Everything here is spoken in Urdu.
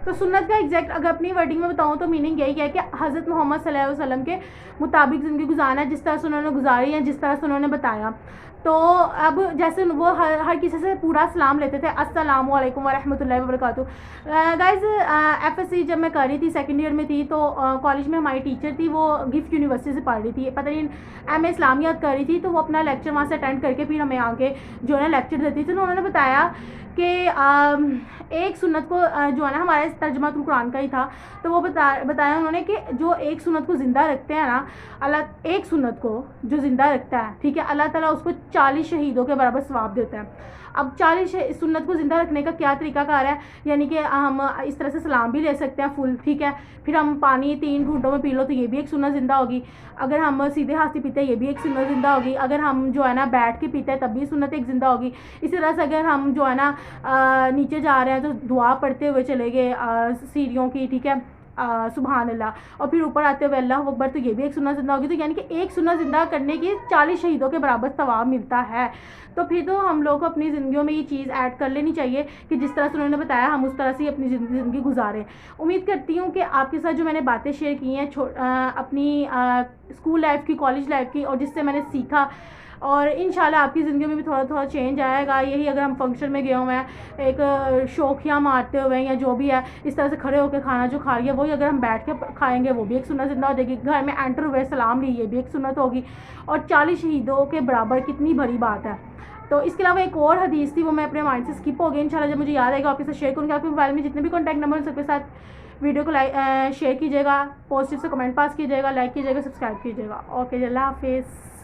تو سنت کا ایگزیکٹ اگر اپنی ورڈنگ میں بتاؤں تو میننگ یہی ہے کہ حضرت محمد صلی اللہ علیہ وسلم کے مطابق زندگی گزارنا ہے، جس طرح سے انہوں نے گزاری ہے، جس طرح سے انہوں نے بتایا. تو اب جیسے وہ ہر کسی سے پورا سلام لیتے تھے، السلام علیکم ورحمۃ اللہ وبرکاتہ. گائز ایف ایس سی جب میں کر رہی تھی، سیکنڈ ایئر میں تھی، تو کالج میں ہماری ٹیچر تھی، وہ گفٹ یونیورسٹی سے پڑھ رہی تھی، پتہ نہیں ایم اے اسلامیات کر رہی تھی. تو وہ اپنا لیکچر وہاں سے اٹینڈ کر کے پھر ہمیں آگے جو ہے نا لیکچر دیتی تھی. تو انہوں نے بتایا کہ ایک سنت کو جو ہے نا ہمارے ترجمہ القرآن کا ہی تھا، تو وہ بتایا انہوں نے کہ جو ایک سنت کو زندہ رکھتے ہیں نا، اللہ ایک سنت کو جو زندہ رکھتا ہے، ٹھیک ہے، اللہ تعالیٰ اس کو 40 شہیدوں کے برابر ثواب دیتا ہے. اب 40 سنت کو زندہ رکھنے کا کیا طریقہ کار ہے؟ یعنی کہ ہم اس طرح سے سلام بھی لے سکتے ہیں فل، ٹھیک ہے، پھر ہم پانی 3 گھنٹوں میں پی لو تو یہ بھی ایک سنت زندہ ہوگی. اگر ہم سیدھے ہاتھ سے پیتے ہیں یہ بھی ایک سنت زندہ ہوگی. اگر ہم جو ہے نا بیٹھ کے پیتے ہیں تب بھی سنت ایک زندہ ہوگی. اسی طرح سے اگر ہم جو ہے نا نیچے جا رہے ہیں تو دعا پڑھتے ہوئے چلے گئے سیڑھیوں کی، ٹھیک ہے، سبحان اللہ، اور پھر اوپر آتے ہوئے اللہ اکبر، تو یہ بھی ایک سنت زندہ ہوگی. تو یعنی کہ ایک سنت زندہ کرنے کی 40 شہیدوں کے برابر ثواب ملتا ہے. تو پھر تو ہم لوگ کو اپنی زندگیوں میں یہ چیز ایڈ کر لینی چاہیے کہ جس طرح سے انہوں نے بتایا ہم اس طرح سے ہی اپنی زندگی گزاریں. امید کرتی ہوں کہ آپ کے ساتھ جو میں نے باتیں شیئر کی ہیں اپنی اسکول لائف کی، کالج لائف کی، اور جس سے میں نے سیکھا، اور انشاءاللہ آپ کی زندگی میں بھی تھوڑا تھوڑا چینج آئے گا. یہی اگر ہم فنکشن میں گئے ہوئے ہیں ایک شوخیاں مارتے ہوئے یا جو بھی ہے، اس طرح سے کھڑے ہو کے کھانا جو کھا لیا وہی اگر ہم بیٹھ کے کھائیں گے وہ بھی ایک سنت زندہ ہو جائے گی. گھر میں انٹر ہوئے سلام لی، یہ بھی ایک سنت ہوگی. اور 40 شہیدوں کے برابر کتنی بڑی بات ہے. تو اس کے علاوہ ایک اور حدیث تھی، وہ میں اپنے مائنڈ سے اسکپ ہو گئی. انشاءاللہ جب مجھے یاد آئے گا آپ کے ساتھ شیئر کروں گی. آپ کے موبائل میں جتنے بھی کانٹیکٹ نمبر ہیں سب کے ساتھ ویڈیو کو شیئر کیجیے گا، پازیٹیو سے کمنٹ پاس کیجیے گا، لائک کیجیے گا، سبسکرائب کیجیے گا. اوکے، اللہ حافظ.